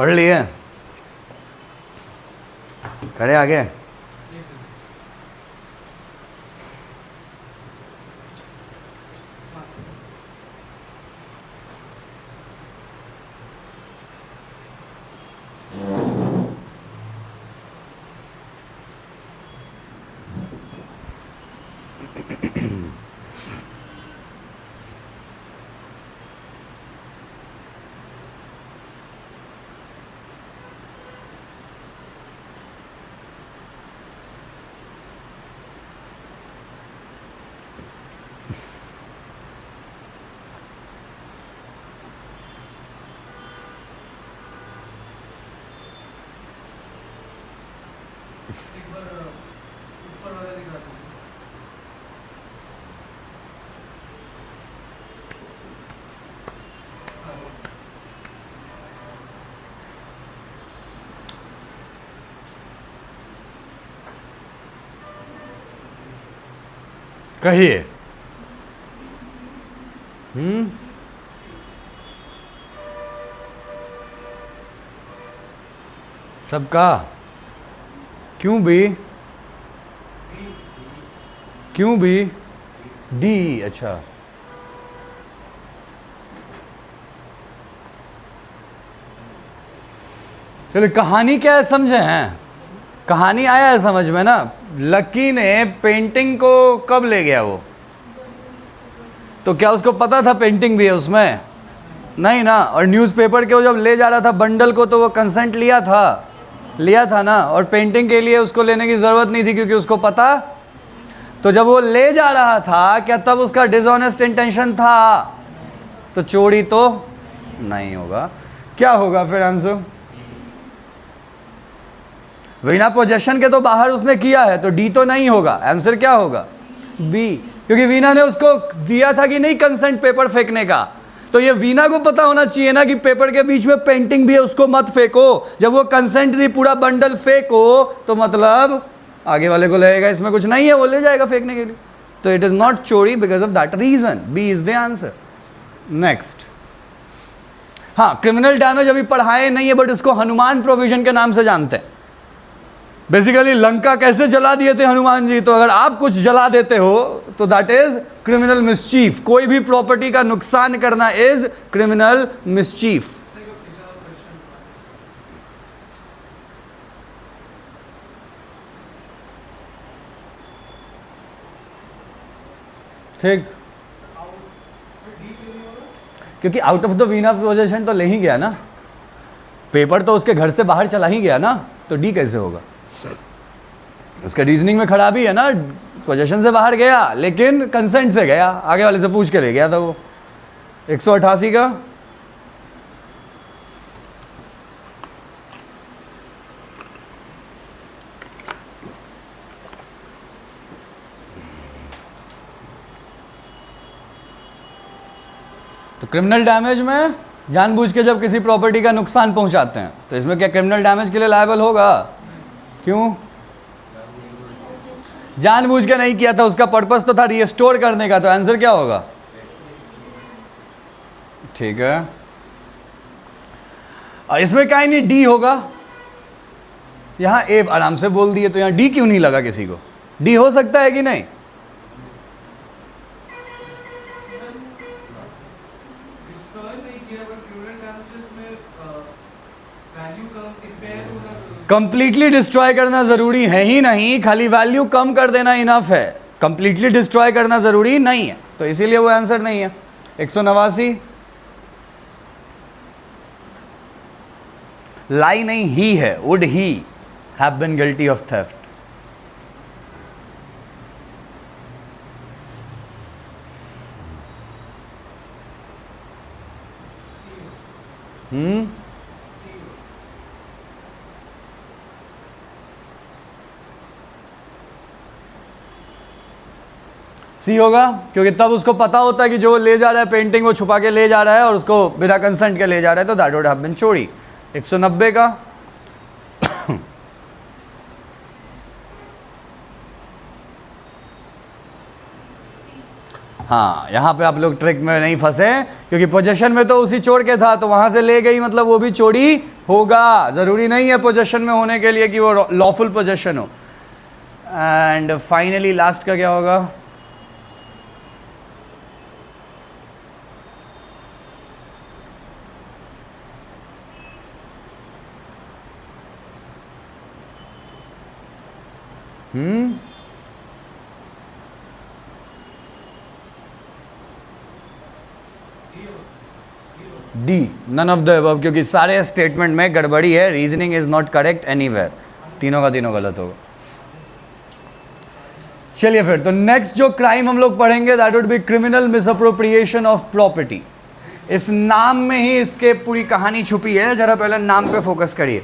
पढ़ लिए? करे आगे? कहिए। सबका क्यों बी? क्यों बी? डी। अच्छा, चलो कहानी क्या है समझे हैं? कहानी आया है समझ में ना? लकी ने पेंटिंग को कब ले गया वो? तो क्या उसको पता था पेंटिंग भी है उसमें? नहीं ना। और न्यूज़पेपर के वो जब ले जा रहा था बंडल को तो वो कंसेंट लिया था ना। और पेंटिंग के लिए उसको लेने की ज़रूरत नहीं थी क्योंकि उसको पता। तो जब वो ले जा रहा था क्या तब उसका डिसऑनेस्ट इंटेंशन था? तो चोरी तो नहीं होगा। क्या होगा फिर आंसर? बिना पोजेशन के तो बाहर उसने किया है तो डी तो नहीं होगा। आंसर क्या होगा? बी, क्योंकि वीना ने उसको दिया था कि नहीं कंसेंट पेपर फेंकने का। तो ये वीना को पता होना चाहिए ना कि पेपर के बीच में पेंटिंग भी है, उसको मत फेंको। जब वो कंसेंट दी पूरा बंडल फेंको तो मतलब आगे वाले को लगेगा इसमें कुछ नहीं है, वो ले जाएगा फेंकने के लिए। तो इट इज नॉट चोरी because of that reason. B is the answer. Next, हाँ, क्रिमिनल डैमेज अभी पढ़ाए नहीं है बट इसको हनुमान प्रोविजन के नाम से जानते हैं। बेसिकली लंका कैसे जला दिए थे हनुमान जी, तो अगर आप कुछ जला देते हो तो दैट इज क्रिमिनल मिसचीफ। कोई भी प्रॉपर्टी का नुकसान करना इज क्रिमिनल मिसचीफ। ठीक, क्योंकि out of the Veena position तो ले ही गया ना, पेपर तो उसके घर से बाहर चला ही गया ना, तो डी कैसे होगा? उसका रीजनिंग में खराबी है ना। पोजीशन से बाहर गया लेकिन कंसेंट से गया, आगे वाले से पूछ के ले गया था वो। 188 का तो क्रिमिनल डैमेज में जानबूझ के जब किसी प्रॉपर्टी का नुकसान पहुंचाते हैं तो इसमें क्या क्रिमिनल डैमेज के लिए लायबल होगा? क्यों? जानबूझ के नहीं किया था, उसका पर्पस तो था रिस्टोर करने का। तो आंसर क्या होगा? ठीक है, और इसमें क्या नहीं डी होगा। यहां ए आराम से बोल दिए तो यहां डी क्यों नहीं लगा किसी को? डी हो सकता है कि नहीं? कंप्लीटली डिस्ट्रॉय करना जरूरी है ही नहीं, खाली वैल्यू कम कर देना इनफ है। कंप्लीटली डिस्ट्रॉय करना जरूरी नहीं है, तो इसीलिए वो आंसर नहीं है। 189 लाई नहीं ही है। Would he have been guilty of theft? C होगा, क्योंकि तब उसको पता होता है कि जो ले जा रहा है पेंटिंग वो छुपा के ले जा रहा है और उसको बिना कंसेंट के ले जा रहा है, तो दैट वुड हैव बीन चोरी। 190 का हाँ, यहां पे आप लोग ट्रिक में नहीं फंसे क्योंकि पोजीशन में तो उसी चोर के था, तो वहां से ले गई मतलब वो भी चोरी होगा, जरूरी नहीं है पोजेशन में होने के लिए कि वो लॉफुल पोजेशन हो। एंड फाइनली लास्ट का क्या होगा? D, none of the above, क्योंकि सारे स्टेटमेंट में गड़बड़ी है, reasoning is not correct anywhere, तीनों का तीनों गलत होगा। चलिए फिर, तो नेक्स्ट जो क्राइम हम लोग पढ़ेंगे that would be criminal misappropriation of property. इस नाम में ही इसके पूरी कहानी छुपी है, जरा पहले नाम पे फोकस करिए।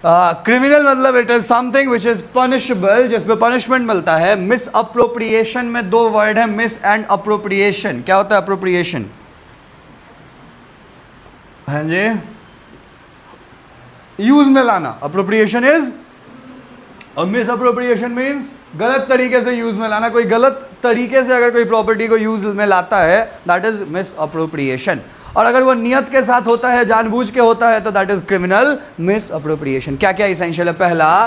क्रिमिनल मतलब it is something which is punishable, जिसमें पनिशमेंट मिलता है। मिस अप्रोप्रिएशन में दो वर्ड है, मिस एंड अप्रोप्रिएशन। क्या होता है अप्रोप्रिएशन? हाँ जी, यूज में लाना, अप्रोप्रिएशन इज, और मिस अप्रोप्रिएशन मीन्स गलत तरीके से यूज में लाना। कोई गलत तरीके से अगर कोई प्रॉपर्टी को यूज में लाता है दैट इज मिस अप्रोप्रिएशन, और अगर वो नियत के साथ होता है, जानबूझ के होता है, तो that is criminal miss appropriation. क्या क्या इसेंशियल है? पहला,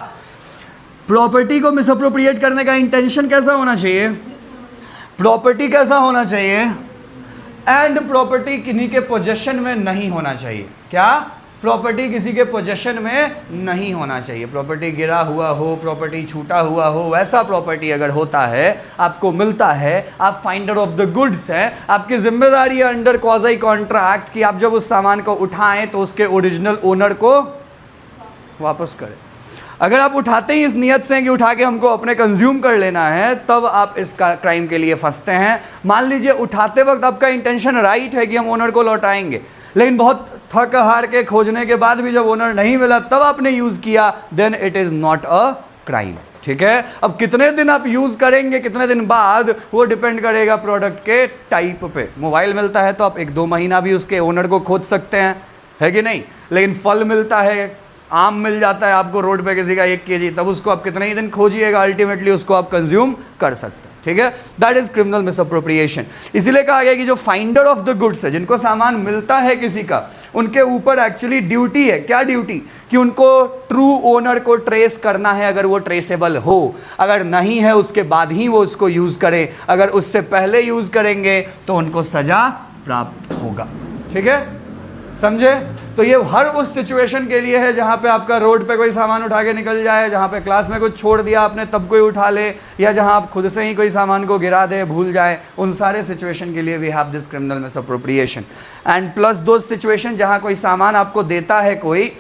प्रॉपर्टी को मिस अप्रोप्रिएट करने का इंटेंशन कैसा होना चाहिए? प्रॉपर्टी कैसा होना चाहिए? एंड प्रॉपर्टी किन्हीं के पोजेशन में नहीं होना चाहिए। क्या? प्रॉपर्टी किसी के पोजेशन में नहीं होना चाहिए। प्रॉपर्टी गिरा हुआ हो, प्रॉपर्टी छूटा हुआ हो, वैसा प्रॉपर्टी अगर होता है, आपको मिलता है, आप फाइंडर ऑफ द गुड्स हैं, आपकी जिम्मेदारी है अंडर क्वाज़ी कॉन्ट्रैक्ट कि आप जब उस सामान को उठाएं तो उसके ओरिजिनल ओनर को वापस करें। अगर आप उठाते ही इस नियत से कि उठा के हमको अपने कंज्यूम कर लेना है, तब आप इस क्राइम के लिए फंसते हैं। मान लीजिए उठाते वक्त आपका इंटेंशन राइट है कि हम ओनर को लौटाएंगे, लेकिन बहुत थक हार के खोजने के बाद भी जब ओनर नहीं मिला तब आपने यूज़ किया, then it is not a crime. ठीक है, अब कितने दिन आप यूज़ करेंगे, कितने दिन बाद, वो डिपेंड करेगा प्रोडक्ट के टाइप पे। मोबाइल मिलता है तो आप 1-2 महीना भी उसके ओनर को खोज सकते हैं, है कि नहीं? लेकिन फल मिलता है, आम मिल जाता है आपको रोड पे किसी का 1 kg, तब उसको आप कितने ही दिन खोजिएगा, अल्टीमेटली उसको आप कंज्यूम कर सकते हैं। ठीक है, दैट इज क्रिमिनल मिसअप्रोप्रिएशन। इसीलिए कहा गया कि जो फाइंडर ऑफ द गुड्स है, जिनको सामान मिलता है किसी का, उनके ऊपर एक्चुअली ड्यूटी है। क्या ड्यूटी? कि उनको ट्रू ओनर को ट्रेस करना है, अगर वो ट्रेसेबल हो। अगर नहीं है उसके बाद ही वो उसको यूज करें, अगर उससे पहले यूज करेंगे तो उनको सजा प्राप्त होगा। ठीक है, समझे? तो ये हर उस सिचुएशन के लिए है जहाँ पे आपका रोड पे कोई सामान उठा के निकल जाए, जहाँ पे क्लास में कुछ छोड़ दिया आपने तब कोई उठा ले, या जहाँ आप खुद से ही कोई सामान को गिरा दे, भूल जाए, उन सारे सिचुएशन के लिए we have this criminal misappropriation. And plus दो सिचुएशन जहाँ कोई सामान आपको देता है कोई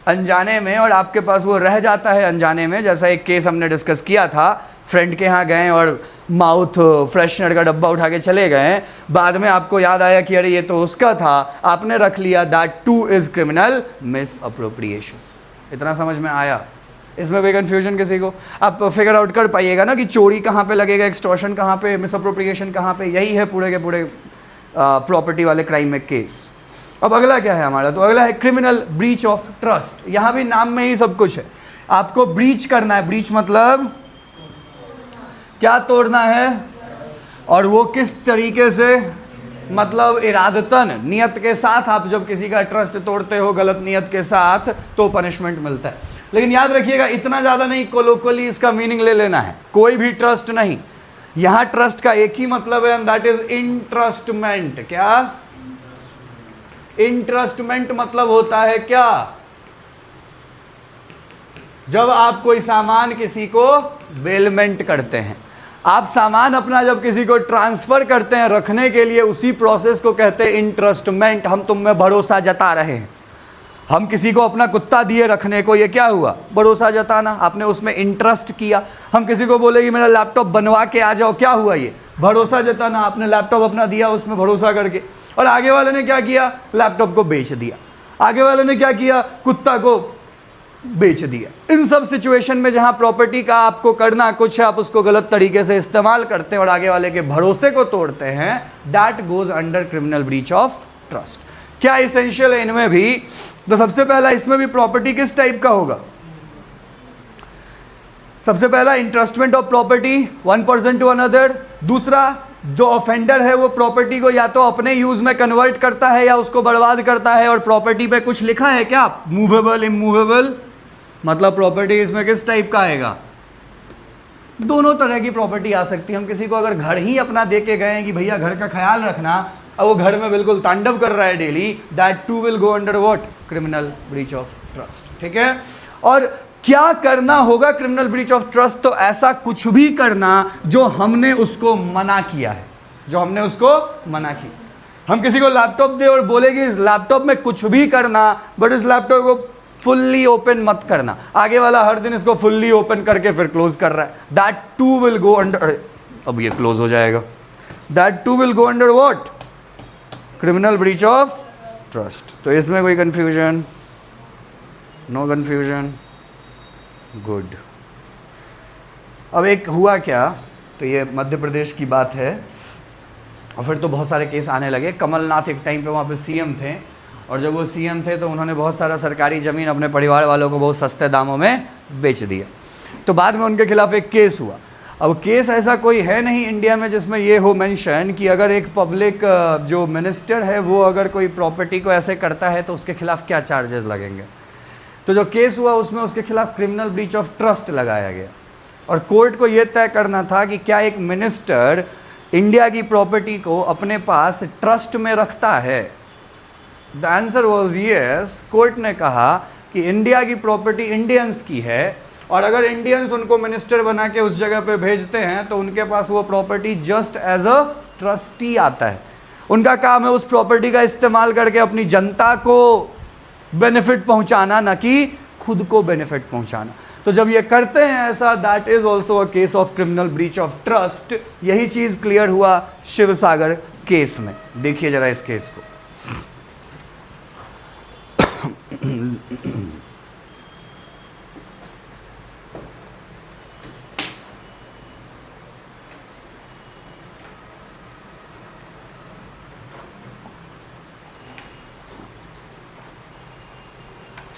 अनजाने में और आपके पास वो रह जाता है अनजाने में। जैसा एक केस हमने डिस्कस किया था, फ्रेंड के यहाँ गए और माउथ फ्रेशनर का डब्बा उठा के चले गए, बाद में आपको याद आया कि अरे ये तो उसका था, आपने रख लिया, that two is criminal misappropriation. इतना समझ में आया? इसमें कोई कंफ्यूजन किसी को? आप फिगर आउट कर पाइएगा ना कि चोरी कहाँ पे लगेगा, एक्सटॉर्शन कहाँ पे, मिसअप्रोप्रिएशन कहाँ पे। यही है पूरे के पूरे प्रॉपर्टी वाले क्राइम में केस। अब अगला क्या है हमारा? तो अगला है क्रिमिनल ब्रीच ऑफ ट्रस्ट। यहाँ भी नाम में ही सब कुछ है, आपको ब्रीच करना है। ब्रीच मतलब क्या? तोड़ना है। और वो किस तरीके से? मतलब इरादतन, नियत के साथ। आप जब किसी का ट्रस्ट तोड़ते हो गलत नियत के साथ तो पनिशमेंट मिलता है। लेकिन याद रखिएगा, इतना ज़्यादा नहीं कोलोकली इसका मीनिंग ले लेना है। कोई भी ट्रस्ट नहीं, यहाँ ट्रस्ट का एक ही मतलब है, एंड दैट इज इंट्रस्टमेंट। क्या? इंट्रस्टमेंट मतलब होता है क्या? जब आप कोई सामान किसी को बेलमेंट करते हैं, आप सामान अपना जब किसी को ट्रांसफर करते हैं रखने के लिए, उसी प्रोसेस को कहते हैं इंट्रस्टमेंट। हम तुम में भरोसा जता रहे हैं। हम किसी को अपना कुत्ता दिए रखने को, ये क्या हुआ? भरोसा जताना। आपने उसमें इंटरेस्ट किया। हम किसी को बोले कि मेरा लैपटॉप बनवा के आ जाओ, क्या हुआ? ये भरोसा जताना। आपने लैपटॉप अपना दिया उसमें भरोसा करके, और आगे वाले ने क्या किया? लैपटॉप को बेच दिया। आगे वाले ने क्या किया? कुत्ता को बेच दिया। इन सब सिचुएशन में जहां प्रॉपर्टी का आपको करना कुछ है, आप उसको गलत तरीके से इस्तेमाल करते हैं और आगे वाले के भरोसे को तोड़ते हैं, that goes under criminal breach of trust. क्या इसेंशियल है इनमें भी? तो सबसे पहला, इसमें भी प्रॉपर्टी किस टाइप का होगा? सबसे पहला entrustment of property one person to another. दूसरा जो ऑफेंडर है वो प्रॉपर्टी को या तो अपने यूज में कन्वर्ट करता है या उसको बर्बाद करता है। और प्रॉपर्टी पे कुछ लिखा है क्या? मूवेबल, इमूवेबल, मतलब प्रॉपर्टी इसमें किस टाइप का आएगा? दोनों तरह की प्रॉपर्टी आ सकती है। हम किसी को अगर घर ही अपना दे के गए हैं कि भैया घर का ख्याल रखना, और वो घर में बिल्कुल तांडव कर रहा है daily, that too will go under what? Criminal breach of trust. ठीक है। और क्या करना होगा क्रिमिनल ब्रीच ऑफ ट्रस्ट? तो ऐसा कुछ भी करना जो हमने उसको मना किया है, जो हमने उसको मना किया। हम किसी को लैपटॉप दे और बोले कि इस लैपटॉप में कुछ भी करना, बट इस लैपटॉप को फुल्ली ओपन मत करना। आगे वाला हर दिन इसको फुल्ली ओपन करके फिर क्लोज कर रहा है, that too will go under, अब ये क्लोज हो जाएगा, that too will go under what? Criminal breach of trust. तो इसमें कोई कंफ्यूजन? No confusion, good. अब एक हुआ क्या, तो ये मध्य प्रदेश की बात है, और फिर तो बहुत सारे केस आने लगे। कमलनाथ एक टाइम पे वहाँ पे सीएम थे, और जब वो सीएम थे तो उन्होंने बहुत सारा सरकारी ज़मीन अपने परिवार वालों को बहुत सस्ते दामों में बेच दिया। तो बाद में उनके खिलाफ एक केस हुआ। अब केस ऐसा कोई है नहीं इंडिया में जिसमें ये हो मेंशन कि अगर एक पब्लिक जो मिनिस्टर है वो अगर कोई प्रॉपर्टी को ऐसे करता है तो उसके खिलाफ क्या चार्जेस लगेंगे। तो जो केस हुआ उसमें उसके खिलाफ क्रिमिनल ब्रीच ऑफ ट्रस्ट लगाया गया, और कोर्ट को ये तय करना था कि क्या एक मिनिस्टर इंडिया की प्रॉपर्टी को अपने पास ट्रस्ट में रखता है। The answer was yes. Court ने कहा कि इंडिया की प्रॉपर्टी इंडियंस की है, और अगर इंडियंस उनको मिनिस्टर बना के उस जगह पे भेजते हैं तो उनके पास वो property just as a trustee आता है। उनका काम है उस प्रॉपर्टी का इस्तेमाल करके अपनी जनता को बेनिफिट पहुंचाना, ना कि खुद को बेनिफिट पहुंचाना। तो जब ये करते हैं ऐसा, that is also a case of criminal breach of trust. यही चीज क्लियर हुआ शिव सागर केस में। देखिए जरा इस केस को।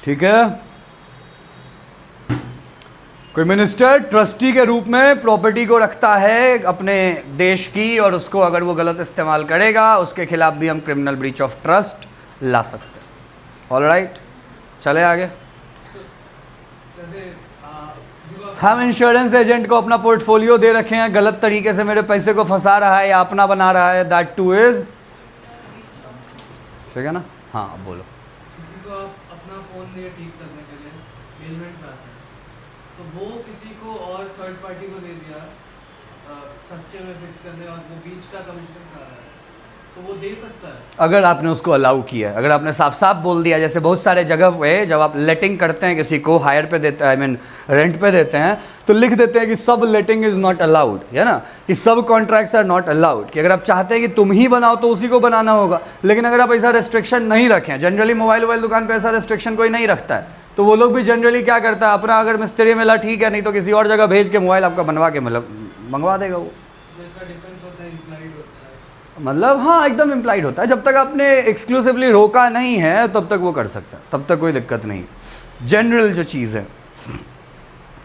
ठीक है। कोई मिनिस्टर ट्रस्टी के रूप में प्रॉपर्टी को रखता है अपने देश की, और उसको अगर वो गलत इस्तेमाल करेगा उसके खिलाफ भी हम क्रिमिनल ब्रीच ऑफ ट्रस्ट ला सकते हैं। ऑल राइट, चले आगे। हम इंश्योरेंस एजेंट को अपना पोर्टफोलियो दे रखे हैं, गलत तरीके से मेरे पैसे को फंसा रहा है या अपना बना रहा है, दैट टू इज, ठीक है ना? हाँ बोलो। किसी को आप अपना फ़ोन दिए ठीक करने के लिए, पेमेंट पे आता है, तो वो किसी को और थर्ड पार्टी को दे दिया सस्ते में फिक्स करने, और वो बीच का कमीशन खा रहा है, तो वो दे सकता है अगर आपने उसको अलाउ किया है। अगर आपने साफ साफ बोल दिया, जैसे बहुत सारे जगह पे जब आप लेटिंग करते हैं किसी को, हायर पे देते हैं, आई मीन रेंट पे देते हैं, तो लिख देते हैं कि सब लेटिंग इज नॉट अलाउड, है ना, कि सब कॉन्ट्रैक्ट्स आर नॉट अलाउड, कि अगर आप चाहते हैं कि तुम ही बनाओ तो उसी को बनाना होगा। लेकिन अगर आप ऐसा रेस्ट्रिक्शन नहीं रखें, जनरली मोबाइल दुकान पे ऐसा रेस्ट्रिक्शन कोई नहीं रखता है, तो वो लोग भी जनरली क्या करता है, अपना अगर मिस्त्री मिला ठीक है, नहीं तो किसी और जगह भेज के मोबाइल आपका बनवा के मंगवा देगा वो। जिसका डिफरेंस होता है, इम्प्लाइड होता है, मतलब हाँ एकदम इम्प्लाइड होता है। जब तक आपने एक्सक्लूसिवली रोका नहीं है तब तक वो कर सकता है, तब तक कोई दिक्कत नहीं, जनरल जो चीज़ है।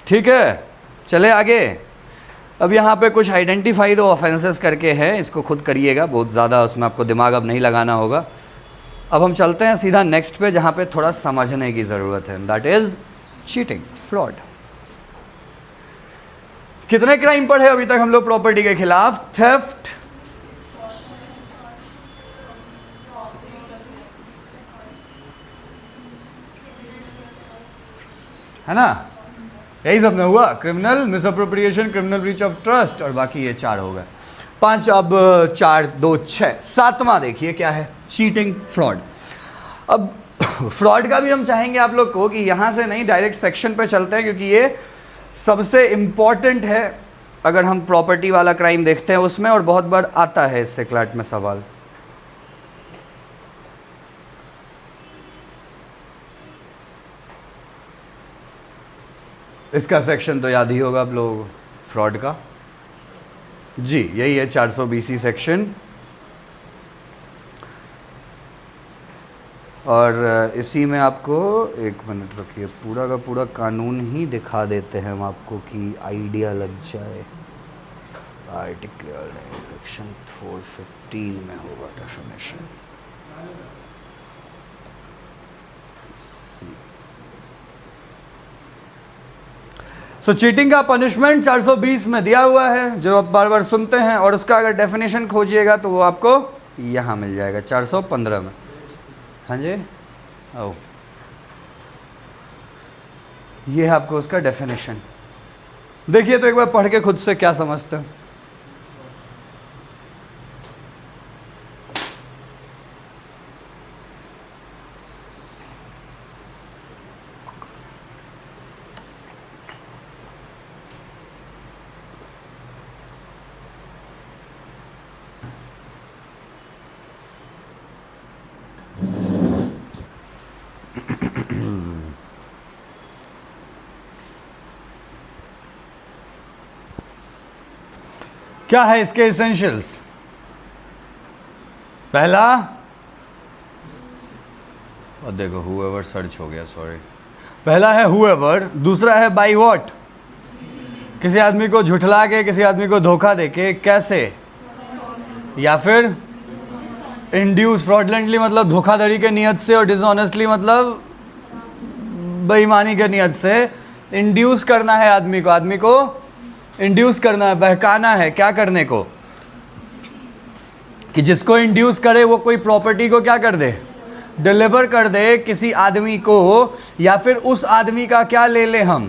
ठीक है, चले आगे। अब यहाँ पे कुछ आइडेंटिफाई दो ऑफेंसेस करके है, इसको खुद करिएगा, बहुत ज़्यादा उसमें आपको दिमाग अब नहीं लगाना होगा। अब हम चलते हैं सीधा नेक्स्ट पे, जहाँ पे थोड़ा समझने की ज़रूरत है, दैट इज़ चीटिंग, फ्रॉड। कितने क्राइम पढ़े अभी तक हम लोग प्रॉपर्टी के खिलाफ? थेफ्ट, है ना, यही सब ने हुआ, criminal misappropriation, criminal breach of trust, और बाकी ये 4 हो गए, 5। अब 4 2 6, 7वां देखिए क्या है, चीटिंग, फ्रॉड। अब फ्रॉड का भी हम चाहेंगे आप लोग को कि यहाँ से नहीं डायरेक्ट सेक्शन पे चलते हैं, क्योंकि ये सबसे इम्पॉर्टेंट है अगर हम प्रॉपर्टी वाला क्राइम देखते हैं उसमें, और बहुत बार आता है इससे क्लाट में सवाल। इसका सेक्शन तो याद ही होगा आप लोगों को, फ्रॉड का, जी यही है 420 सेक्शन। और इसी में आपको, एक मिनट रखिए, पूरा का पूरा कानून ही दिखा देते हैं हम आपको कि आइडिया लग जाए। आर्टिकल सेक्शन 415 में होगा डेफिनेशन। सो चीटिंग का पनिशमेंट 420 में दिया हुआ है, जो आप बार बार सुनते हैं, और उसका अगर डेफिनेशन खोजिएगा तो वो आपको यहाँ मिल जाएगा 415 में। हाँ जी, ओ ये है आपको उसका डेफिनेशन। देखिए तो एक बार पढ़ के खुद से क्या समझते हैं। क्या है इसके एसेंशियल्स? पहला, और देखो हुएवर सर्च हो गया, सॉरी। पहला है हुएवर, दूसरा है बाय व्हाट, किसी आदमी को झुठला के, किसी आदमी को धोखा देके, कैसे, या फिर इंड्यूस, फ्रॉडलेंटली मतलब धोखाधड़ी के नियत से, और डिसऑनेस्टली मतलब बेईमानी के नियत से इंड्यूस करना है आदमी को इंड्यूस करना है, बहकाना है, क्या करने को, कि जिसको इंड्यूस करे वो कोई प्रॉपर्टी को क्या कर दे, डिलीवर कर दे किसी आदमी को, या फिर उस आदमी का क्या ले ले हम,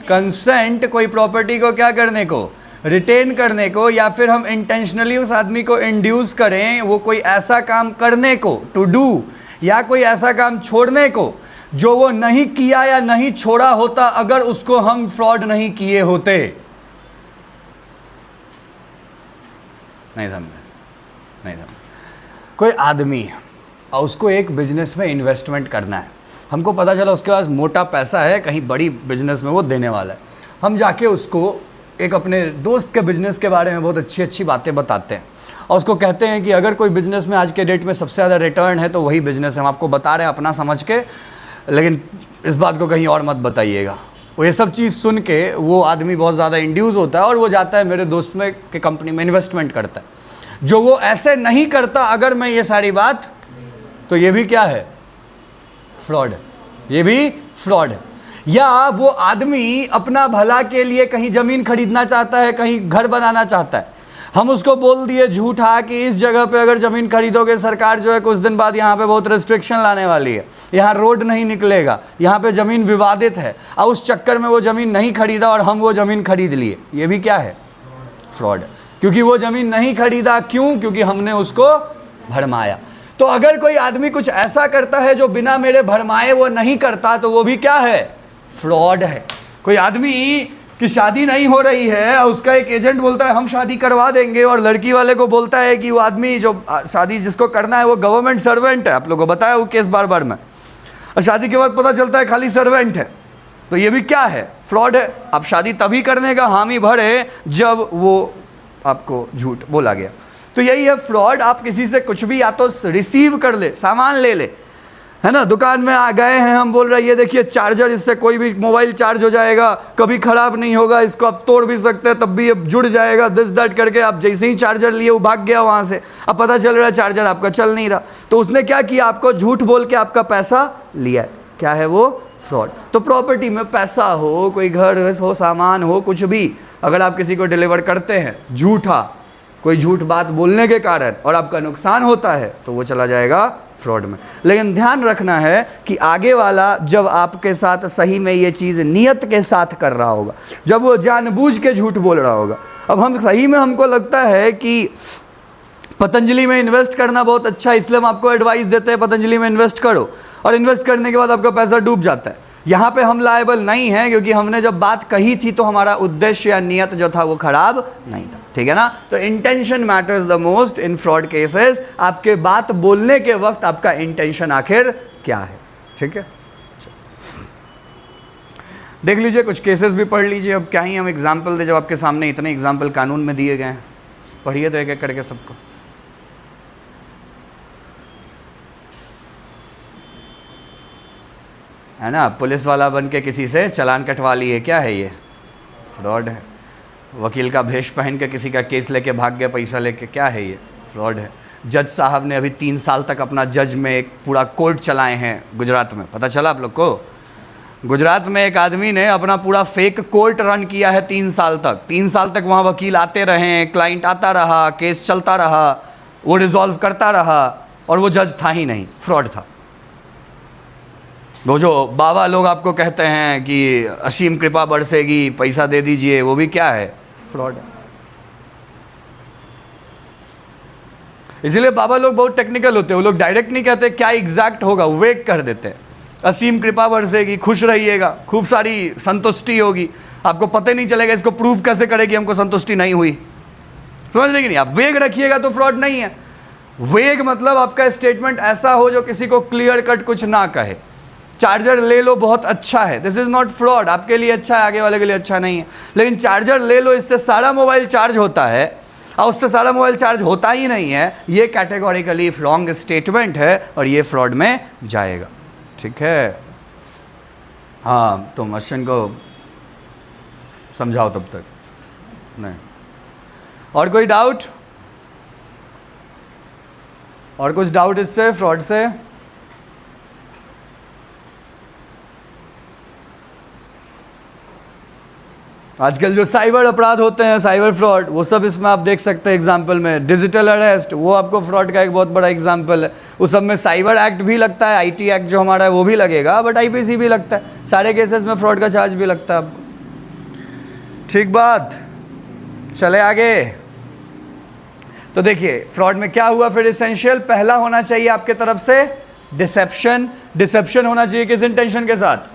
कंसेंट, कोई प्रॉपर्टी को क्या करने को, रिटेन करने को, या फिर हम इंटेंशनली उस आदमी को इंड्यूस करें वो कोई ऐसा काम करने को, टू डू, या कोई ऐसा काम छोड़ने को जो वो नहीं किया या नहीं छोड़ा होता अगर उसको हम फ्रॉड नहीं किए होते। नहीं समझे? कोई आदमी और उसको एक बिजनेस में इन्वेस्टमेंट करना है, हमको पता चला उसके पास मोटा पैसा है, कहीं बड़ी बिजनेस में वो देने वाला है। हम जाके उसको एक अपने दोस्त के बिजनेस के बारे में बहुत अच्छी अच्छी बातें बताते हैं और उसको कहते हैं कि अगर कोई बिजनेस में आज के डेट में सबसे ज़्यादा रिटर्न है तो वही बिजनेस हम आपको बता रहे हैं अपना समझ के, लेकिन इस बात को कहीं और मत बताइएगा। वो ये सब चीज़ सुन के वो आदमी बहुत ज़्यादा इंड्यूस होता है और वो जाता है मेरे दोस्त में के कंपनी में इन्वेस्टमेंट करता है। जो वो ऐसे नहीं करता अगर मैं ये सारी बात, तो ये भी क्या है, फ्रॉड है, ये भी फ्रॉड है। या वो आदमी अपना भला के लिए कहीं ज़मीन खरीदना चाहता है, कहीं घर बनाना चाहता है, हम उसको बोल दिए झूठा कि इस जगह पे अगर ज़मीन खरीदोगे सरकार जो है कुछ दिन बाद यहाँ पे बहुत रिस्ट्रिक्शन लाने वाली है, यहाँ रोड नहीं निकलेगा, यहाँ पे ज़मीन विवादित है, और उस चक्कर में वो ज़मीन नहीं खरीदा और हम वो ज़मीन खरीद लिए। ये भी क्या है, फ्रॉड। क्योंकि वो ज़मीन नहीं खरीदा, क्यों? क्योंकि हमने उसको भरमाया। तो अगर कोई आदमी कुछ ऐसा करता है जो बिना मेरे भरमाए वो नहीं करता, तो वो भी क्या है, फ्रॉड है। कोई आदमी कि शादी नहीं हो रही है और उसका एक एजेंट बोलता है हम शादी करवा देंगे, और लड़की वाले को बोलता है कि वो आदमी जो शादी जिसको करना है वो गवर्नमेंट सर्वेंट है, आप लोगों को बताया वो केस बार बार में, और शादी के बाद पता चलता है खाली सर्वेंट है, तो ये भी क्या है, फ्रॉड है। आप शादी तभी करने का हामी भरे जब वो आपको झूठ बोला गया। तो यही है फ्रॉड। आप किसी से कुछ भी या तो रिसीव कर ले, सामान ले ले, है ना, दुकान में आ गए हैं, हम बोल रहे हैं ये देखिए चार्जर, इससे कोई भी मोबाइल चार्ज हो जाएगा, कभी ख़राब नहीं होगा, इसको आप तोड़ भी सकते हैं तब भी ये जुड़ जाएगा, दिस दैट करके आप जैसे ही चार्जर लिए वो भाग गया वहाँ से, अब पता चल रहा है चार्जर आपका चल नहीं रहा, तो उसने क्या किया, आपको झूठ बोल के आपका पैसा लिया है। क्या है वो, फ्रॉड। तो प्रॉपर्टी में पैसा हो, कोई घर हो, सामान हो, कुछ भी अगर आप किसी को डिलीवर करते हैं झूठा, कोई झूठ बात बोलने के कारण और आपका नुकसान होता है, तो वो चला जाएगा फ्रॉड में। लेकिन ध्यान रखना है कि आगे वाला जब आपके साथ सही में ये चीज़ नियत के साथ कर रहा होगा, जब वो जानबूझ के झूठ बोल रहा होगा। अब हम सही में हमको लगता है कि पतंजलि में इन्वेस्ट करना बहुत अच्छा है, इसलिए हम आपको एडवाइस देते हैं पतंजलि में इन्वेस्ट करो, और इन्वेस्ट करने के बाद आपका पैसा डूब जाता है। यहाँ पे हम लायबल नहीं हैं, क्योंकि हमने जब बात कही थी तो हमारा उद्देश्य या नियत जो था वो खराब नहीं था, ठीक है ना। तो intention matters the most in fraud cases. आपके बात बोलने के वक्त आपका इंटेंशन आखिर क्या है, ठीक है। देख लीजिए, कुछ केसेस भी पढ़ लीजिए। अब क्या ही हम एग्जाम्पल दे, जब आपके सामने इतने एग्जाम्पल कानून में दिए गए हैं। पढ़िए तो एक एक करके सबको। है ना, पुलिस वाला बन के किसी से चालान कटवा लिए, क्या है ये, फ्रॉड है। वकील का भेष पहन के किसी का केस लेके भाग गया पैसा लेके, क्या है ये? फ्रॉड है। जज साहब ने अभी 3 साल तक अपना जज में एक पूरा कोर्ट चलाए हैं गुजरात में, पता चला आप लोग को? गुजरात में एक आदमी ने अपना पूरा फेक कोर्ट रन किया है 3 साल तक। 3 साल तक वहाँ वकील आते रहे, क्लाइंट आता रहा, केस चलता रहा, वो रिजॉल्व करता रहा, और वो जज था ही नहीं, फ्रॉड था। वो जो बाबा लोग आपको कहते हैं कि असीम कृपा बरसेगी, पैसा दे दीजिए, वो भी क्या है? फ्रॉड है। इसीलिए बाबा लोग बहुत टेक्निकल होते हैं, वो लोग डायरेक्ट नहीं कहते क्या एग्जैक्ट होगा, वेग कर देते हैं। असीम कृपा बरसेगी, खुश रहिएगा, खूब सारी संतुष्टि होगी, आपको पता नहीं चलेगा इसको प्रूफ कैसे करेगी हमको संतुष्टि नहीं हुई। समझ रहे कि नहीं? आप वेग रखिएगा तो फ्रॉड नहीं है। वेग मतलब आपका स्टेटमेंट ऐसा हो जो किसी को क्लियर कट कुछ ना कहे। चार्जर ले लो, बहुत अच्छा है, दिस इज नॉट फ्रॉड, आपके लिए अच्छा है, आगे वाले के लिए अच्छा नहीं है। लेकिन चार्जर ले लो, इससे सारा मोबाइल चार्ज होता है और उससे सारा मोबाइल चार्ज होता ही नहीं है, ये कैटेगोरिकली रॉन्ग स्टेटमेंट है और ये फ्रॉड में जाएगा। ठीक है? हाँ, तुम अश्विन को समझाओ तब तक। नहीं, और कोई डाउट? और कुछ डाउट इससे, फ्रॉड से? आजकल जो साइबर अपराध होते हैं, साइबर फ्रॉड, वो सब इसमें आप देख सकते हैं एग्जाम्पल में। डिजिटल अरेस्ट, वो आपको फ्रॉड का एक बहुत बड़ा एग्जाम्पल है। उस सब में साइबर एक्ट भी लगता है, आईटी एक्ट जो हमारा है वो भी लगेगा, बट आईपीसी भी लगता है। सारे केसेस में फ्रॉड का चार्ज भी लगता है आपको। ठीक बात, चले आगे। तो देखिए फ्रॉड में क्या हुआ फिर। एसेंशियल पहला होना चाहिए आपके तरफ से डिसेप्शन। डिसेप्शन होना चाहिए किस इंटेंशन के साथ?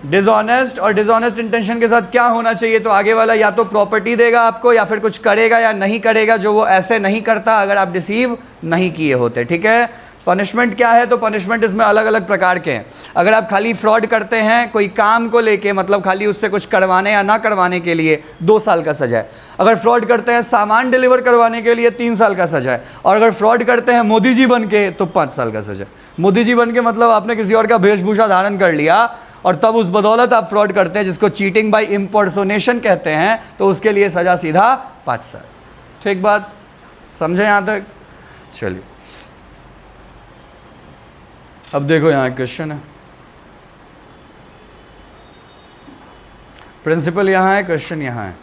डिसऑनेस्ट। और डिसऑनेस्ट इंटेंशन के साथ क्या होना चाहिए? तो आगे वाला या तो प्रॉपर्टी देगा आपको या फिर कुछ करेगा या नहीं करेगा जो वो ऐसे नहीं करता अगर आप डिसीव नहीं किए होते। ठीक है? पनिशमेंट क्या है? तो पनिशमेंट इसमें अलग अलग प्रकार के हैं। अगर आप खाली फ्रॉड करते हैं कोई काम को लेके, मतलब खाली उससे कुछ करवाने या ना करवाने के लिए, 2 साल का सजा है। अगर फ्रॉड करते हैं सामान डिलीवर करवाने के लिए, 3 साल का सजा है। और अगर फ्रॉड करते हैं मोदी जी बन के, तो 5 साल का सजा है। मोदी जी बन के मतलब आपने किसी और का वेशभूषा धारण कर लिया और तब उस बदौलत आप फ्रॉड करते हैं, जिसको चीटिंग बाय इम्पर्सोनेशन कहते हैं, तो उसके लिए सजा सीधा 5 साल। ठीक बात, समझे यहाँ तक? चलिए अब देखो यहाँ क्वेश्चन है। प्रिंसिपल यहाँ है, क्वेश्चन यहाँ है।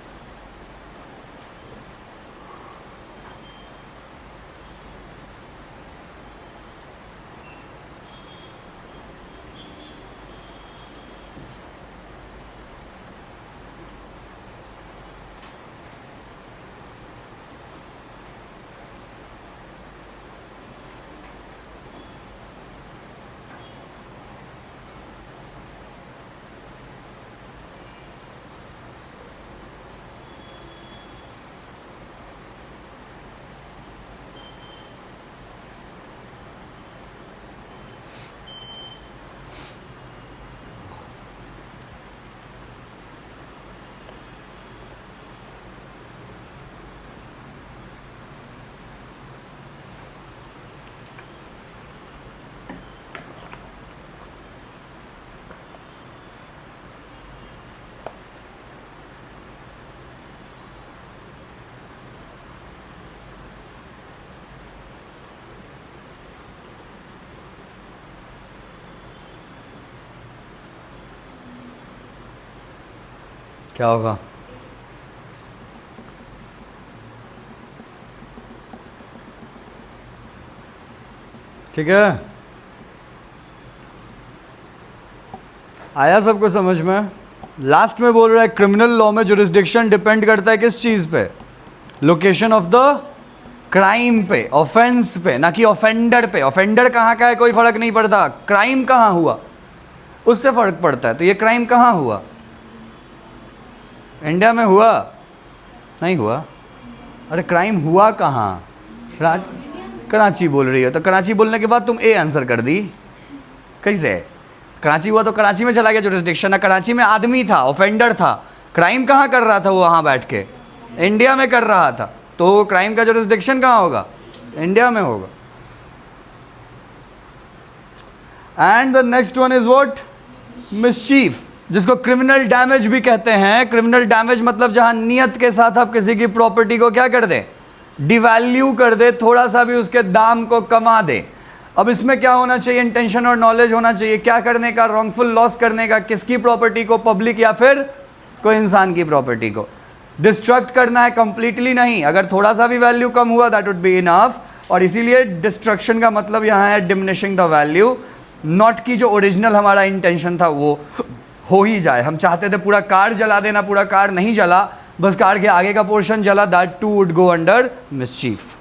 क्या होगा? ठीक है, आया सबको समझ में? लास्ट में बोल रहा है क्रिमिनल लॉ में जुरिस्डिक्शन डिपेंड करता है किस चीज पे? लोकेशन ऑफ द क्राइम पे, ऑफेंस पे, ना कि ऑफेंडर पे। ऑफेंडर कहाँ का है कोई फर्क नहीं पड़ता, क्राइम कहाँ हुआ उससे फर्क पड़ता है। तो ये क्राइम कहाँ हुआ? इंडिया में हुआ? नहीं हुआ। अरे क्राइम हुआ कहाँ? कराची बोल रही हो, तो कराची बोलने के बाद तुम ए आंसर कर दी, कैसे? कराची हुआ तो कराची में चला गया जुरिस्डिक्शन, ना कराची में आदमी था, ऑफेंडर था। क्राइम कहाँ कर रहा था वो? वहाँ बैठ के इंडिया में कर रहा था, तो क्राइम का जुरिस्डिक्शन कहाँ होगा? इंडिया में होगा। And the next one is what? Mischief. जिसको क्रिमिनल डैमेज भी कहते हैं। क्रिमिनल डैमेज मतलब जहां नियत के साथ आप किसी की प्रॉपर्टी को क्या कर दें, डिवैल्यू कर दे, थोड़ा सा भी उसके दाम को कमा दे। अब इसमें क्या होना चाहिए, इंटेंशन और नॉलेज होना चाहिए। क्या करने का, रॉन्गफुल लॉस करने का। किसकी प्रॉपर्टी को, पब्लिक या फिर कोई इंसान की प्रॉपर्टी को। डिस्ट्रक्ट करना है, कंप्लीटली नहीं, अगर थोड़ा सा भी वैल्यू कम हुआ दैट वुड बी इनफ। और इसीलिए डिस्ट्रक्शन का मतलब यहाँ है डिमिनिशिंग द वैल्यू, नॉट कि जो ओरिजिनल हमारा इंटेंशन था वो हो ही जाए। हम चाहते थे पूरा कार जला देना, पूरा कार नहीं जला, बस कार के आगे का पोर्शन जला, that too would go under mischief.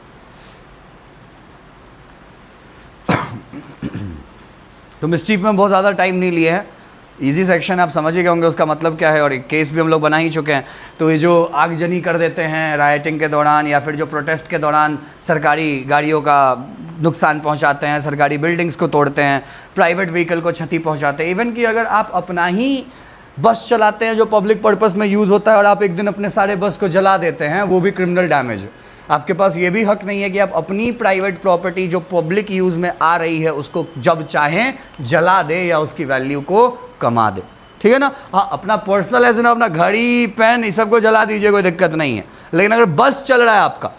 तो मिसचीफ में बहुत ज़्यादा टाइम नहीं लिए हैं, इजी सेक्शन आप समझ ही गए होंगे उसका मतलब क्या है, और एक केस भी हम लोग बना ही चुके हैं। तो ये जो आगजनी कर देते हैं राइटिंग के दौरान या फिर जो प्रोटेस्ट के दौरान सरकारी गाड़ियों का नुकसान पहुंचाते हैं, सरकारी बिल्डिंग्स को तोड़ते हैं, प्राइवेट व्हीकल को क्षति पहुंचाते हैं। इवन कि अगर आप अपना ही बस चलाते हैं जो पब्लिक पर्पस में यूज़ होता है और आप एक दिन अपने सारे बस को जला देते हैं, वो भी क्रिमिनल डैमेज है। आपके पास ये भी हक नहीं है कि आप अपनी प्राइवेट प्रॉपर्टी जो पब्लिक यूज़ में आ रही है उसको जब चाहें जला दे या उसकी वैल्यू को कमा दे, ठीक है ना। हाँ, अपना पर्सनल एज ना, अपना घड़ी पेन इस सब को जला दीजिए, कोई दिक्कत नहीं है। लेकिन अगर बस चल रहा है आपका,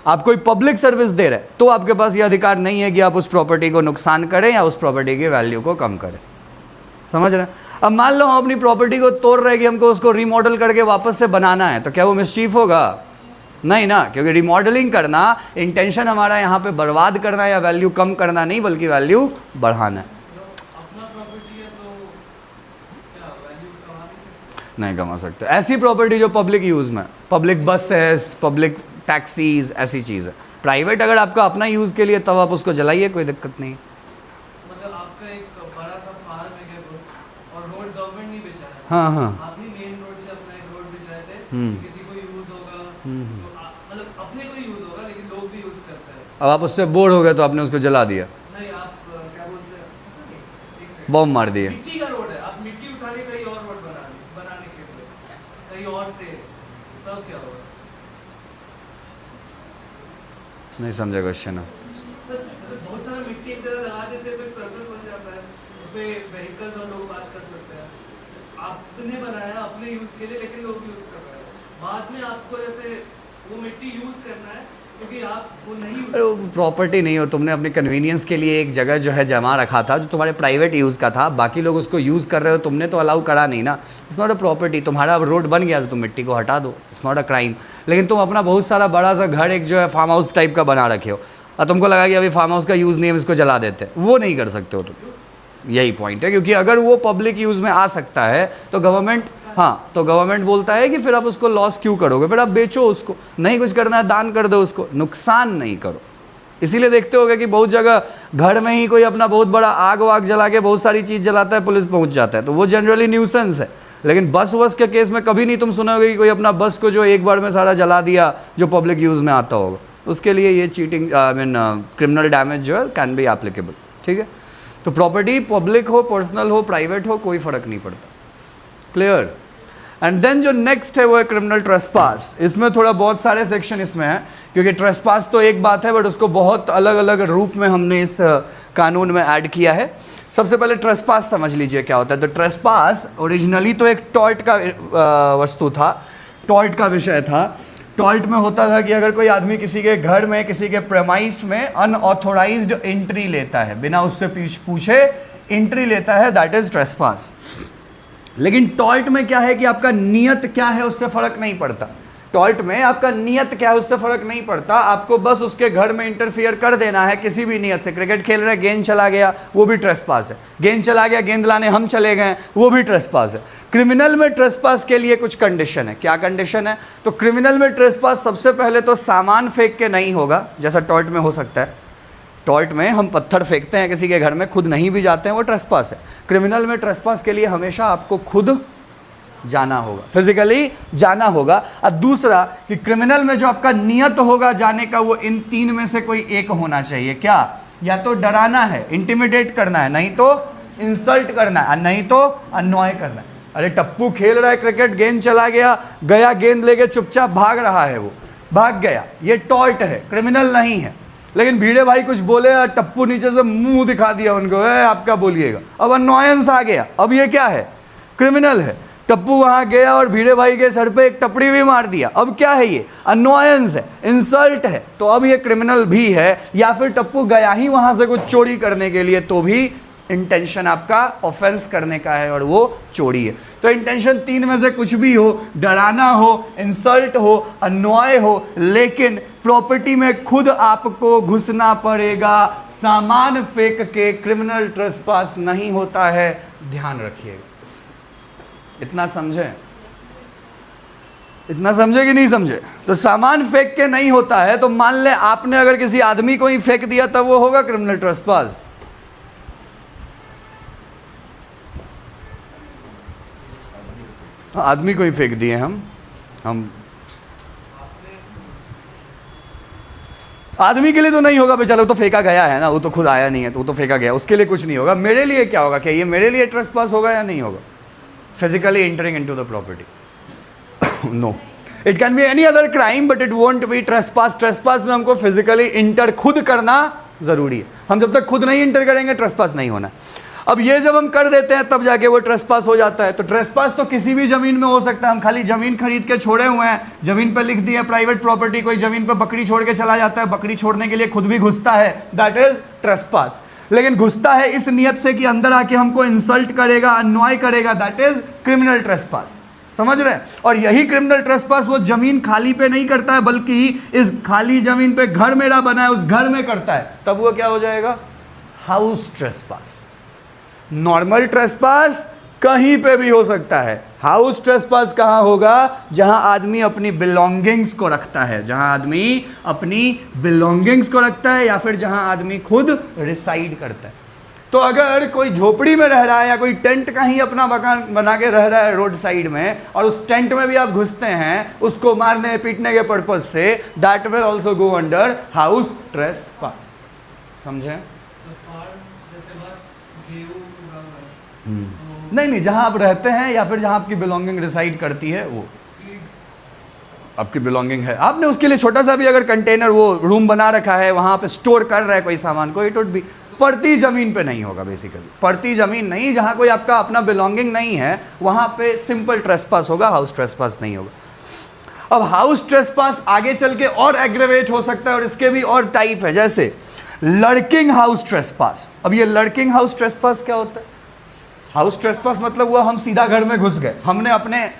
आप कोई पब्लिक सर्विस दे रहे हैं, तो आपके पास ये अधिकार नहीं है कि आप उस प्रॉपर्टी को नुकसान करें या उस प्रॉपर्टी की वैल्यू को कम करें। समझ रहे हैं। अब मान लो हम अपनी प्रॉपर्टी को तोड़ रहे हैं कि हमको उसको रीमॉडल करके वापस से बनाना है, तो क्या वो मिसचीफ होगा? नहीं ना, क्योंकि रिमॉडलिंग करना इंटेंशन हमारा यहाँ पे बर्बाद करना या वैल्यू कम करना नहीं, बल्कि वैल्यू बढ़ाना है। अपना प्रॉपर्टी है तो क्या वैल्यू कमा नहीं सकते? नहीं कमा सकते। ऐसी प्रॉपर्टी जो पब्लिक यूज़ में, पब्लिक बसेस, पब्लिक टैक्सीज, ऐसी चीज़ है। प्राइवेट अगर आपका अपना यूज़ के लिए, तब आप उसको जलाइए, कोई दिक्कत नहीं। मतलब आपका एक बड़ा सा फार्म है और रोड गवर्नमेंट नहीं बिछा है, हाँ हाँ, आप ही मेन रोड से अपना एक रोड बिछाए थे, किसी को यूज होगा, तो मतलब अपने को यूज होगा लेकिन लोग भी यूज करते हैं। अब आप उससे बोर हो गए तो आपने उसको जला दिया, नहीं, आप क्या बोलते हैं, पता नहीं, एक सेकंड। बॉम्ब मार दिए। मिट्टी का रोड है, आप मिट्टी उठा के कहीं और रोड बनाने के लिए कहीं और से, तब क्या होगा? नहीं समझा क्वेश्चन है। सर बहुत सारा मिट्टी एक जगह लगा देते हैं तो एक सरफेस बन जाता है जिसपे व्हीकल्स और लोग पास कर सकते हैं। आपने बनाया अपने यूज के लिए, लेकिन लोग यूज कर रहे हैं। बाद में आपको जैसे वो मिट्टी यूज करना है क्योंकि आप वो नहीं यूज, प्रॉपर्टी नहीं हो, तुमने अपने कन्वीनियंस के लिए एक जगह जो है जमा रखा था जो तुम्हारे प्राइवेट यूज़ का था, बाकी लोग उसको यूज़ कर रहे हो, तुमने तो अलाउ करा नहीं ना। It's not a property. तुम्हारा रोड बन गया तो तुम मिट्टी को हटा दो, इट्स नॉट अ क्राइम। लेकिन तुम अपना बहुत सारा बड़ा सा घर एक जो है फार्म हाउस टाइप का बना रखे हो और तुमको लगा कि अभी फार्म हाउस का यूज़ नहीं है, इसको जला देते हैं, वो नहीं कर सकते हो तुम। यही पॉइंट है, क्योंकि अगर वो पब्लिक यूज़ में आ सकता है तो गवर्नमेंट, हाँ, तो गवर्नमेंट बोलता है कि फिर आप उसको लॉस क्यों करोगे, फिर आप बेचो उसको, नहीं कुछ करना है दान कर दो उसको, नुकसान नहीं करो। इसीलिए देखते होगे कि बहुत जगह घर में ही कोई अपना बहुत बड़ा आग वाग जला के बहुत सारी चीज़ जलाता है, पुलिस पहुंच जाता है, तो वो जनरली न्यूसेंस है। लेकिन बस वस के केस में कभी नहीं तुम सुनोगे कि कोई अपना बस को जो एक बार में सारा जला दिया जो पब्लिक यूज़ में आता होगा। उसके लिए ये cheating, I mean criminal damage जो है कैन बी एप्लीकेबल, ठीक है। तो प्रॉपर्टी पब्लिक हो, पर्सनल हो, प्राइवेट हो, कोई फ़र्क नहीं पड़ता। क्लियर। एंड देन जो नेक्स्ट है वो है क्रिमिनल ट्रेसपास। इसमें थोड़ा बहुत सारे सेक्शन इसमें है, क्योंकि ट्रेसपास तो एक बात है बट उसको बहुत अलग अलग रूप में हमने इस कानून में ऐड किया है। सबसे पहले ट्रेसपास समझ लीजिए क्या होता है। तो ट्रेसपास ओरिजिनली तो एक टॉर्ट का वस्तु था, टॉर्ट का विषय था। टॉर्ट में होता था कि अगर कोई आदमी किसी के घर में, किसी के प्रेमाइस में अनऑथोराइज्ड एंट्री लेता है, बिना उससे पूछे एंट्री लेता है, दैट इज ट्रेसपास। लेकिन टॉर्ट में क्या है कि आपका नियत क्या है उससे फर्क नहीं पड़ता। टॉर्ट में आपका नियत क्या है उससे फर्क नहीं पड़ता, आपको बस उसके घर में इंटरफियर कर देना है किसी भी नियत से। क्रिकेट खेल रहे, गेंद चला गया, वो भी ट्रेसपास है। गेंद चला गया, गेंद लाने हम चले गए, वो भी ट्रेसपास है। क्रिमिनल में ट्रेसपास के लिए कुछ कंडीशन है। क्या कंडीशन है? तो क्रिमिनल में ट्रेसपास सबसे पहले तो सामान फेंक के नहीं होगा, जैसा टॉर्ट में हो सकता है। टॉर्ट में हम पत्थर फेंकते हैं किसी के घर में, खुद नहीं भी जाते हैं, वो ट्रेसपास है। क्रिमिनल में ट्रेसपास के लिए हमेशा आपको खुद जाना होगा, फिजिकली जाना होगा। और दूसरा कि क्रिमिनल में जो आपका नियत होगा जाने का, वो इन तीन में से कोई एक होना चाहिए। क्या? या तो डराना है, इंटिमिडेट करना है, नहीं तो इंसल्ट करना है, नहीं तो अन्याय करना है। अरे टप्पू खेल रहा है क्रिकेट, गेंद चला गया, गेंद लेके चुपचाप भाग रहा है, वो भाग गया, ये टॉर्ट है, क्रिमिनल नहीं है। लेकिन भीड़े भाई कुछ बोले और टप्पू नीचे से मुंह दिखा दिया उनको, आप क्या बोलिएगा, अब अनॉयंस आ गया, अब ये क्या है? क्रिमिनल है। टप्पू वहां गया और भीड़े भाई के सर पे एक टपड़ी भी मार दिया। अब क्या है ये? अनोयंस है, इंसल्ट है, तो अब ये क्रिमिनल भी है। या फिर टप्पू गया ही वहां से कुछ चोरी करने के लिए, तो भी इंटेंशन आपका ऑफेंस करने का है और वो चोरी है। तो इंटेंशन तीन में से कुछ भी हो, डराना हो, इंसल्ट हो, अनॉय हो, लेकिन प्रॉपर्टी में खुद आपको घुसना पड़ेगा। सामान फेंक के क्रिमिनल ट्रेसपास नहीं होता है, ध्यान रखिएगा। इतना समझे? इतना समझे कि नहीं समझे? तो सामान फेंक के नहीं होता है। तो मान ले आपने अगर किसी आदमी को ही फेंक दिया तब वो होगा क्रिमिनल ट्रेसपास। आदमी को ही फेंक दिए हम आदमी के लिए तो नहीं होगा भाई, चलो तो फेंका गया है ना, वो तो खुद आया नहीं है, तो वो तो फेंका गया, उसके लिए कुछ नहीं होगा। मेरे लिए क्या होगा? क्या ये मेरे लिए ट्रेसपास होगा या नहीं होगा? Physically entering into the property, no. It can be any other crime but it won't be trespass. Trespass में हमको फिजिकली इंटर खुद करना जरूरी है। हम जब तक खुद नहीं इंटर करेंगे ट्रेसपास नहीं होना। अब ये जब हम कर देते हैं तब जाके वो ट्रेसपास हो जाता है। तो ट्रेसपास तो किसी भी जमीन में हो सकता है। हम खाली जमीन खरीद के छोड़े हुए हैं, जमीन पर लिख दिए प्राइवेट प्रॉपर्टी। कोई जमीन पर बकरी छोड़ के चला जाता है, बकरी छोड़ने के लिए खुद भी घुसता है, दैट इज ट्रेसपास। लेकिन घुसता है इस नियत से कि अंदर आके हमको इंसल्ट करेगा, अन्याय करेगा, दैट इज क्रिमिनल ट्रेसपास। समझ रहे हैं? और यही क्रिमिनल ट्रेसपास वो जमीन खाली पे नहीं करता है, बल्कि इस खाली जमीन पे घर मेरा बना है उस घर में करता है। तब वो क्या हो जाएगा? House trespass. नॉर्मल ट्रेसपास कहीं पे भी हो सकता है। हाउस ट्रेसपास कहां होगा? जहां आदमी अपनी बिलोंगिंग्स को रखता है, जहां आदमी अपनी बिलोंगिंग्स को रखता है, या फिर जहां आदमी खुद रिसाइड करता है। तो अगर कोई झोपड़ी में रह रहा है या कोई टेंट कहीं अपना मकान बना के रह रहा है रोड साइड में, और उस टेंट में भी आप घुसते हैं उसको मारने पीटने के पर्पज से, that will also go under house trespass. समझे? नहीं, जहां आप रहते हैं या फिर जहां आपकी बिलोंगिंग रिसाइड करती है, वो आपकी बिलोंगिंग है। आपने उसके लिए छोटा सा भी अगर कंटेनर, वो रूम बना रखा है, वहां पे स्टोर कर रहा है कोई सामान को, इट वुड बी। पड़ती जमीन पे नहीं होगा बेसिकली, पड़ती जमीन नहीं, जहां कोई आपका अपना बिलोंगिंग नहीं है, वहां पे सिंपल ट्रेसपास होगा, हाउस ट्रेसपास नहीं होगा। अब हाउस ट्रेसपास आगे चल के और एग्रेवेट हो सकता है, और इसके भी और टाइप है, जैसे लर्किंग हाउस ट्रेसपास। अब ये लर्किंग हाउस ट्रेसपास क्या होता है? हाउस ट्रेसपास मतलब हुआ हम सीधा घर में घुस गए, हमने अपने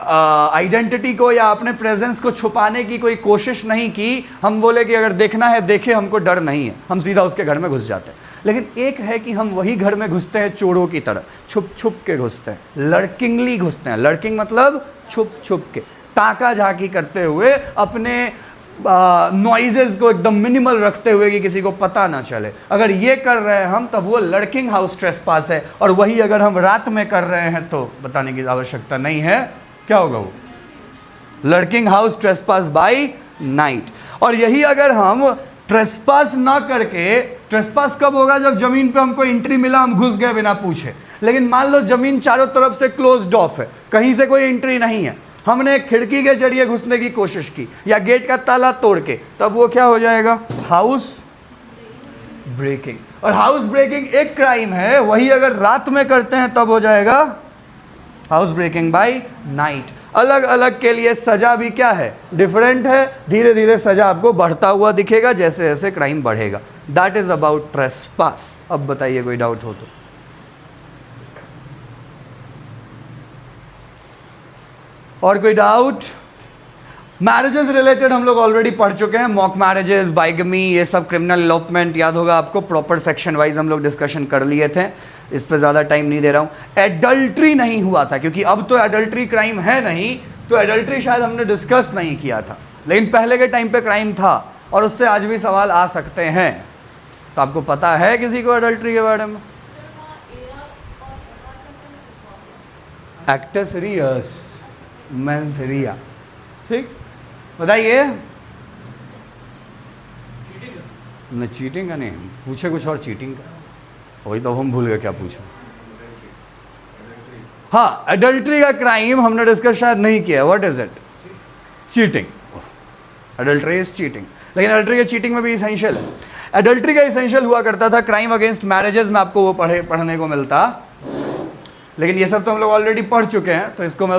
आइडेंटिटी को या अपने प्रेजेंस को छुपाने की कोई कोशिश नहीं की। हम बोले कि अगर देखना है देखे, हमको डर नहीं है, हम सीधा उसके घर में घुस जाते हैं। लेकिन एक है कि हम वही घर में घुसते हैं चोरों की तरह, छुप छुप के घुसते हैं, लर्किंगली घुसते हैं। लर्किंग मतलब छुप छुप के, ताका झाकी करते हुए, अपने नॉइजेस को एकदम मिनिमल रखते हुए कि किसी को पता ना चले। अगर ये कर रहे हैं हम, तब वो लर्किंग हाउस ट्रेसपास है। और वही अगर हम रात में कर रहे हैं तो बताने की आवश्यकता नहीं है, क्या होगा? वो lurking house trespass by night. और यही अगर हम ट्रेसपास ना करके, ट्रेसपास कब होगा? जब जमीन पे हमको एंट्री मिला, हम घुस गए बिना पूछे। लेकिन मान लो जमीन चारों तरफ से क्लोज्ड ऑफ है, कहीं से कोई एंट्री नहीं है, हमने खिड़की के जरिए घुसने की कोशिश की या गेट का ताला तोड़ के, तब वो क्या हो जाएगा? House breaking. और हाउस ब्रेकिंग एक क्राइम है, वही अगर रात में करते हैं तब हो जाएगा हाउस ब्रेकिंग बाय नाइट। अलग अलग के लिए सजा भी क्या है? डिफरेंट है। धीरे धीरे सजा आपको बढ़ता हुआ दिखेगा जैसे जैसे क्राइम बढ़ेगा। That is about trespass. अब बताइए कोई डाउट हो तो। और कोई डाउट? मैरिजेस रिलेटेड हम लोग ऑलरेडी पढ़ चुके हैं, मॉक मैरिजेस, बाइगमी, ये सब क्रिमिनल इलोपमेंट, याद होगा आपको, प्रॉपर सेक्शन वाइज हम लोग डिस्कशन कर लिए थे, इस पे ज़्यादा टाइम नहीं दे रहा हूँ। एडल्ट्री नहीं हुआ था, क्योंकि अब तो एडल्ट्री क्राइम है नहीं, तो एडल्ट्री शायद हमने डिस्कस नहीं किया था, लेकिन पहले के टाइम पे क्राइम था, और उससे आज भी सवाल आ सकते हैं। तो आपको पता है किसी को एडल्ट्री के बारे में? एक्टस रियस मेंस रिया, ठीक, बताइए। न चीटिंग का नहीं पूछे, कुछ और चीटिंग का, वही तो हम भूल गए क्या पूछे। हाँ, एडल्ट्री का क्राइम हमने डिस्कस शायद नहीं किया। What is it? Cheating. Adultery is cheating, लेकिन एडल्ट्री के चीटिंग में भी इसेंशियल है। एडल्ट्री का इसेंशियल हुआ करता था क्राइम अगेंस्ट मैरिजेस में, आपको वो पढ़ने को मिलता लेकिन ये सब तो हम लोग ऑलरेडी पढ़ चुके हैं, तो इसको मैं